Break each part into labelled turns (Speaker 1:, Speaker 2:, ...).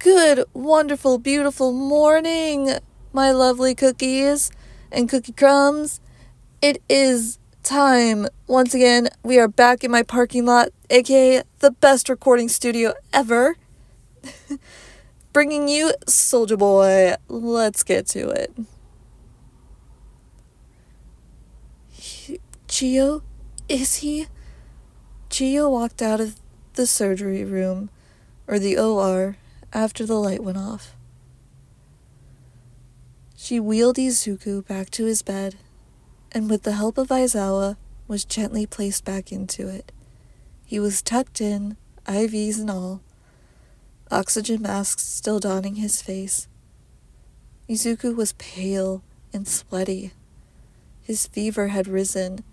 Speaker 1: Good, wonderful, beautiful morning, my lovely cookies and cookie crumbs. It is time. Once again, we are back in my parking lot, aka the best recording studio ever. Bringing you Soldier Boy. Let's get to it. Chio? Is he? Chio walked out of the surgery room, or the OR, after the light went off. She wheeled Izuku back to his bed, and with the help of Aizawa, was gently placed back into it. He was tucked in, IVs and all, oxygen masks still donning his face. Izuku was pale and sweaty. His fever had risen.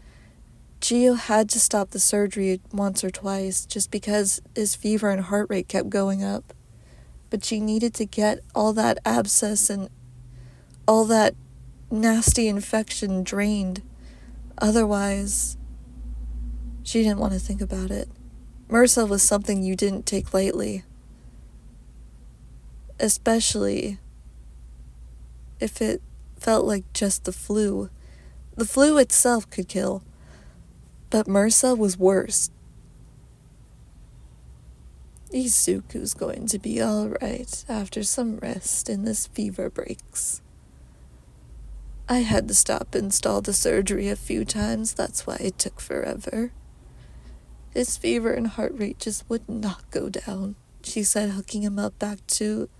Speaker 1: Chio had to stop the surgery once or twice just because his fever and heart rate kept going up. But she needed to get all that abscess and all that nasty infection drained. Otherwise, she didn't want to think about it. MRSA was something you didn't take lightly. Especially if it felt like just the flu. The flu itself could kill, but MRSA was worse. Izuku's going to be alright after some rest and this fever breaks. I had to stop and install the surgery a few times, that's why it took forever. His fever and heart rate just would not go down, she said, hooking him up back to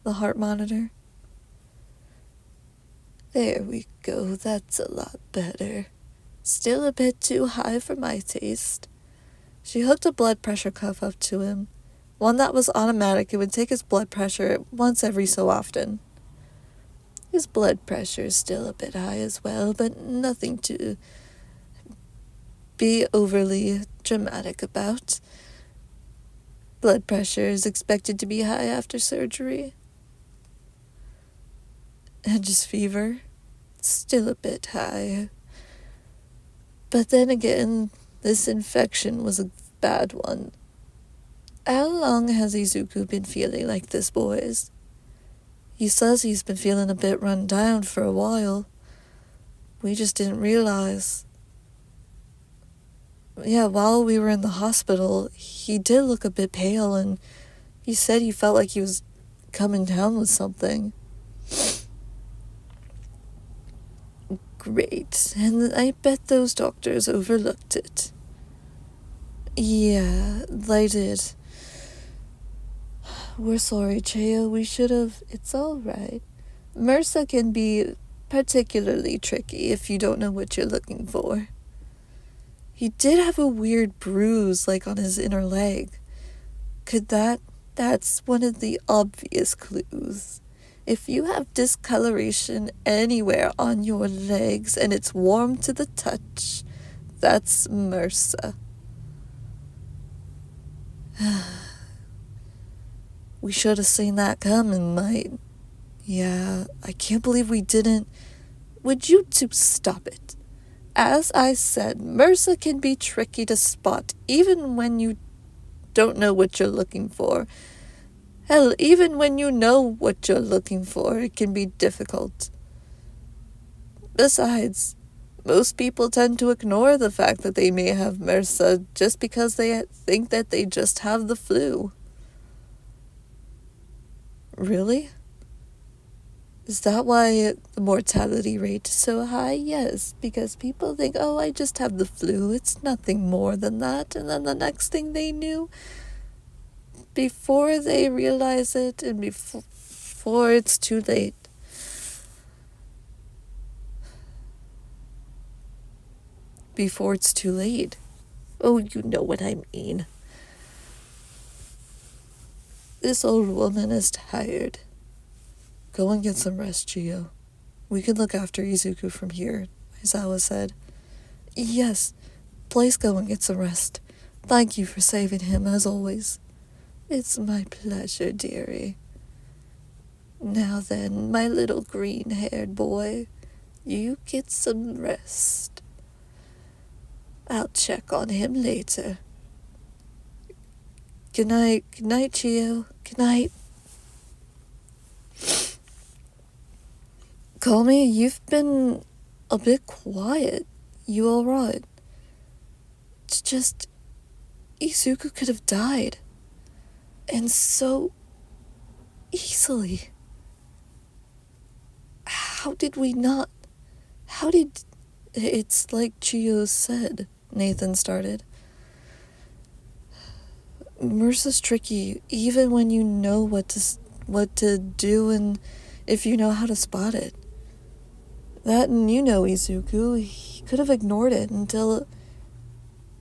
Speaker 1: the heart monitor. There we go, that's a lot better. Still a bit too high for my taste. She hooked a blood pressure cuff up to him, one that was automatic. It would take his blood pressure once every so often. His blood pressure is still a bit high as well, but nothing to be overly dramatic about. Blood pressure is expected to be high after surgery. And his fever, still a bit high. But then again, this infection was a bad one. How long has Izuku been feeling like this, boys? He says he's been feeling a bit run down for a while. We just didn't realize. Yeah, while we were in the hospital, he did look a bit pale, and he said he felt like he was coming down with something. Great, and I bet those doctors overlooked it. Yeah, they did. We're sorry, Cheo, we should've. It's alright. MRSA can be particularly tricky if you don't know what you're looking for. He did have a weird bruise, like on his inner leg. That's one of the obvious clues. If you have discoloration anywhere on your legs and it's warm to the touch, that's MRSA. We should have seen that coming, mate. Yeah, I can't believe we didn't. Would you two stop it? As I said, MRSA can be tricky to spot, even when you don't know what you're looking for. Hell, even when you know what you're looking for, it can be difficult. Besides, most people tend to ignore the fact that they may have MRSA just because they think that they just have the flu. Really? Is that why the mortality rate is so high? Yes, because people think, oh, I just have the flu. It's nothing more than that. And then the next thing they knew, before they realize it and before it's too late. Before it's too late. Oh, you know what I mean. This old woman is tired. Go and get some rest, Chio. We can look after Izuku from here, Aizawa said. Yes, please go and get some rest. Thank you for saving him, as always. It's my pleasure, dearie. Now then, my little green-haired boy, you get some rest. I'll check on him later. Good night, Chio. Good night. Call me, you've been a bit quiet. You alright? It's just, Izuku could have died. And so easily. How did we not? How did... It's like Chiyo said, Nathan started. Mursa's tricky, even when you know what to do and if you know how to spot it. That and you know Izuku, he could have ignored it until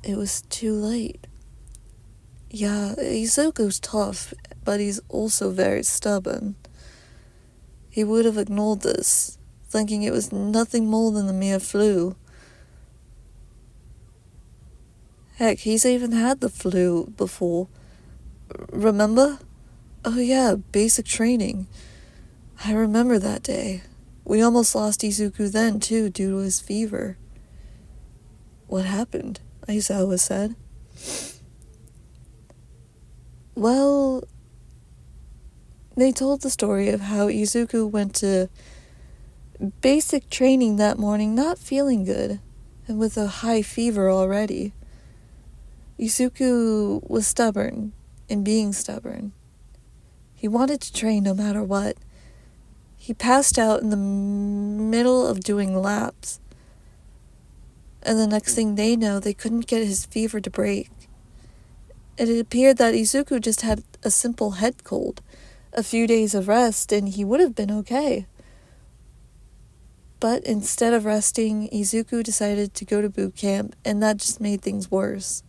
Speaker 1: it was too late. Yeah, Izuku's tough, but he's also very stubborn. He would have ignored this, thinking it was nothing more than the mere flu. Heck, he's even had the flu before. Remember? Oh yeah, basic training. I remember that day. We almost lost Izuku then, too, due to his fever. What happened? Aizawa said. Well, they told the story of how Izuku went to basic training that morning not feeling good, and with a high fever already. Izuku was stubborn, and being stubborn. He wanted to train no matter what. He passed out in the middle of doing laps. And the next thing they know, they couldn't get his fever to break. It appeared that Izuku just had a simple head cold. A few days of rest, and he would have been okay. But instead of resting, Izuku decided to go to boot camp, and that just made things worse.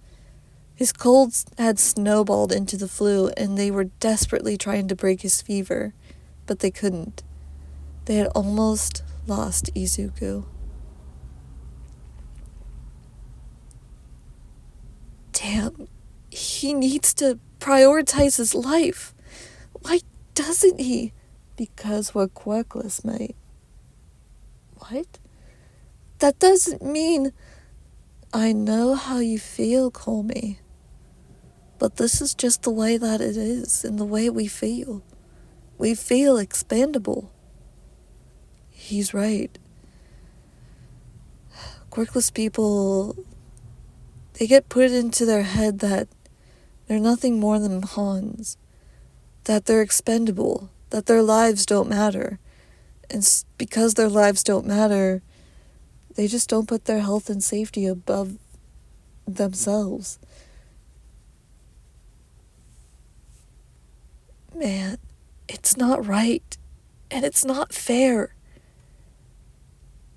Speaker 1: His colds had snowballed into the flu, and they were desperately trying to break his fever, but they couldn't. They had almost lost Izuku. Damn, he needs to prioritize his life. Why doesn't he? Because we're quirkless, mate. What? That doesn't mean... I know how you feel, call me. But this is just the way that it is, and the way we feel. We feel expendable. He's right. Quirkless people, they get put into their head that they're nothing more than pawns, that they're expendable, that their lives don't matter. And because their lives don't matter, they just don't put their health and safety above themselves. Man, it's not right, and it's not fair.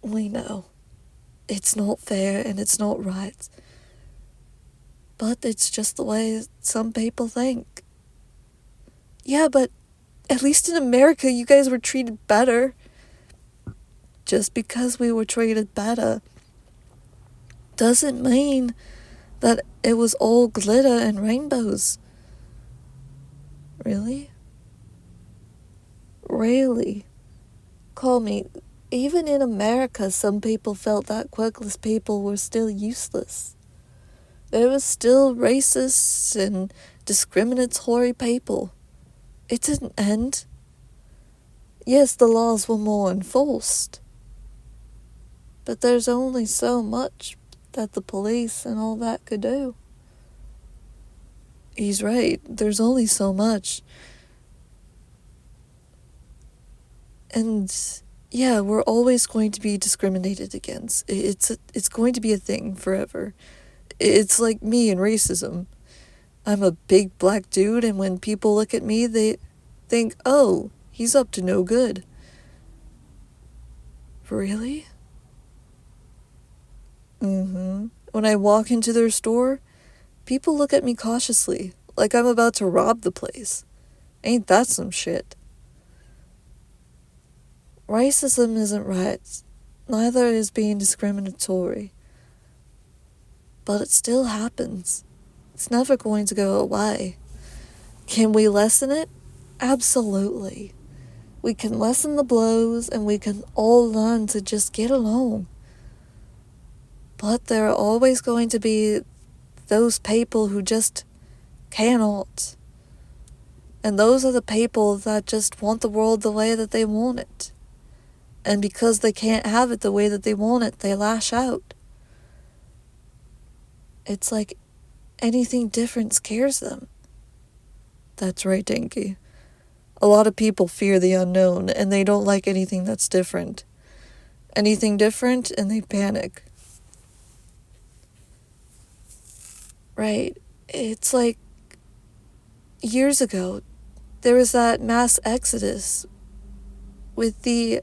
Speaker 1: We know. It's not fair, and it's not right. But it's just the way some people think. Yeah, but at least in America, you guys were treated better. Just because we were treated better doesn't mean that it was all glitter and rainbows. Really? Really? Call me. Even in America, some people felt that quirkless people were still useless. There was still racist and discriminatory people. It didn't end. Yes, the laws were more enforced. But there's only so much that the police and all that could do. He's right. There's only so much. And yeah, we're always going to be discriminated against. It's going to be a thing forever. It's like me and racism. I'm a big black dude, and when people look at me, they think, oh, he's up to no good. Really? When I walk into their store, people look at me cautiously, like I'm about to rob the place. Ain't that some shit? Racism isn't right. Neither is being discriminatory. But it still happens. It's never going to go away. Can we lessen it? Absolutely. We can lessen the blows, and we can all learn to just get along. But there are always going to be those people who just cannot. And those are the people that just want the world the way that they want it. And because they can't have it the way that they want it, they lash out. It's like anything different scares them. That's right, Dinky. A lot of people fear the unknown, and they don't like anything that's different. Anything different, and they panic. Right. It's like years ago, there was that mass exodus with the...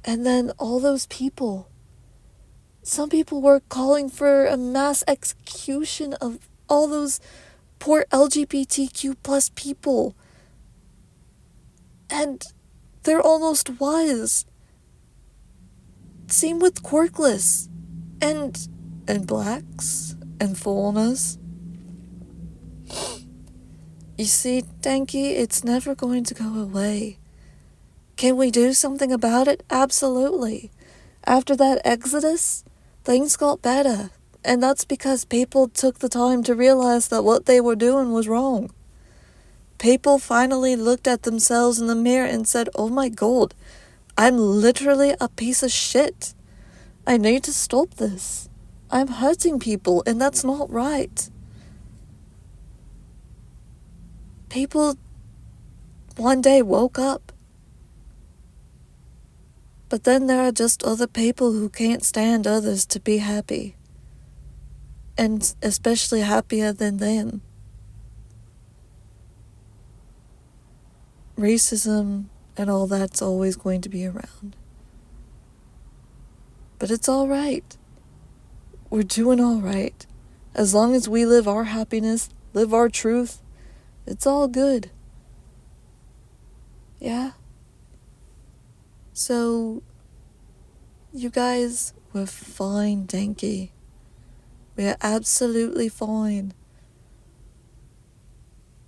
Speaker 1: And then all those people. Some people were calling for a mass execution of all those poor LGBTQ plus people. And there almost was. Same with quirkless. And blacks. And fullness. You see, Denki, it's never going to go away. Can we do something about it? Absolutely. After that exodus, things got better. And that's because people took the time to realize that what they were doing was wrong. People finally looked at themselves in the mirror and said, oh my god, I'm literally a piece of shit. I need to stop this. I'm hurting people, and that's not right. People one day woke up. But then there are just other people who can't stand others to be happy. And especially happier than them. Racism and all that's always going to be around. But it's alright. We're doing alright. As long as we live our happiness, live our truth, it's all good. Yeah? So, you guys, we're fine, Denki. We're absolutely fine.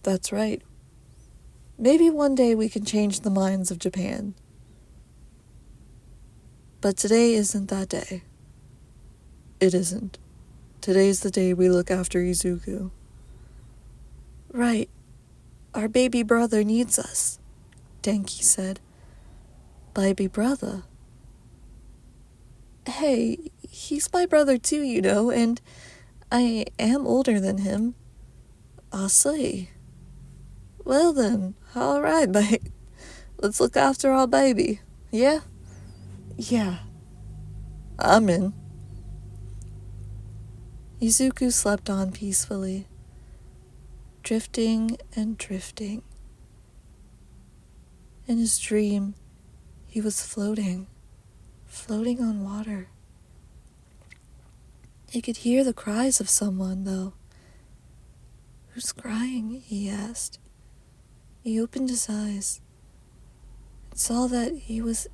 Speaker 1: That's right. Maybe one day we can change the minds of Japan. But today isn't that day. It isn't. Today's the day we look after Izuku. Right. Our baby brother needs us, Denki said. Baby brother? Hey, he's my brother too, you know, and I am older than him. I see. Well then, alright, mate. Let's look after our baby, yeah? Yeah. I'm in. Izuku slept on peacefully, drifting and drifting. In his dream, he was floating on water. He could hear the cries of someone, though. Who's crying? He asked. He opened his eyes and saw that he was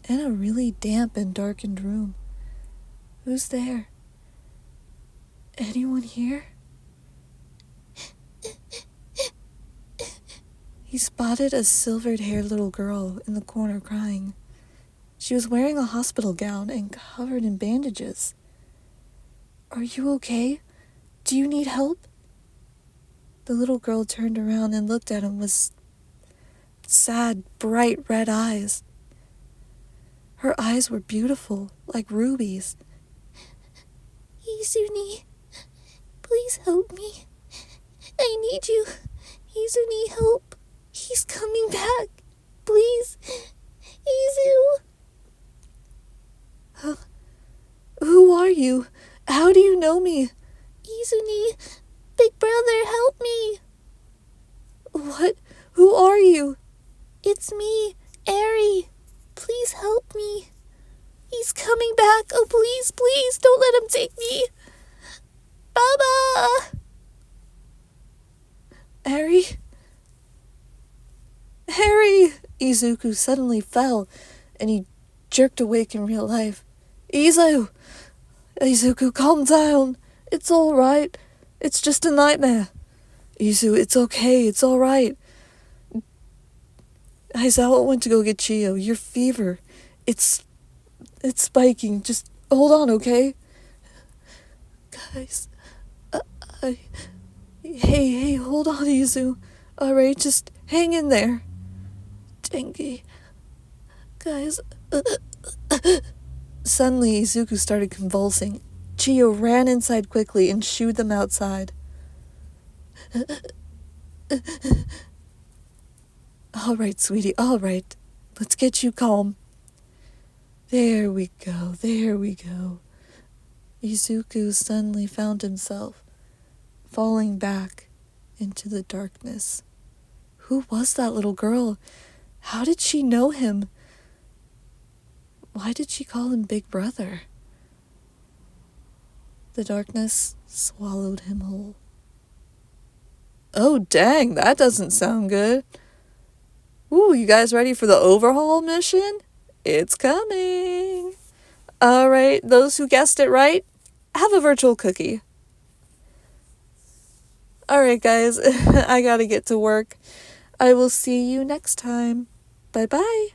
Speaker 1: in a really damp and darkened room. Who's there? Anyone here? He spotted a silvered-haired little girl in the corner crying. She was wearing a hospital gown and covered in bandages. Are you okay? Do you need help? The little girl turned around and looked at him with sad, bright red eyes. Her eyes were beautiful, like rubies. Izuni, please help me. I need you. Izuni, help. He's coming back. Please. Izu. Who are you? How do you know me? Izuni, big brother, help me. What? Who are you? It's me, Eri. Please help me. He's coming back. Oh, please, please, don't let him take me. Baba! Eri? Harry! Izuku suddenly fell, and he jerked awake in real life. Izuku, calm down. It's all right. It's just a nightmare. Izu, it's okay. It's all right. Aizawa went to go get Chio. Your fever. It's spiking. Just hold on, okay? Guys. Hey, hold on, Izu. Alright, just hang in there. Dengue. Guys. Suddenly, Izuku started convulsing. Chiyo ran inside quickly and shooed them outside. Alright, sweetie, alright. Let's get you calm. There we go, there we go. Izuku suddenly found himself falling back into the darkness. Who was that little girl? How did she know him? Why did she call him Big Brother? The darkness swallowed him whole. Oh, dang, that doesn't sound good. Ooh, you guys ready for the overhaul mission? It's coming. Alright, those who guessed it right, have a virtual cookie. Alright, guys, I gotta get to work. I will see you next time. Bye-bye.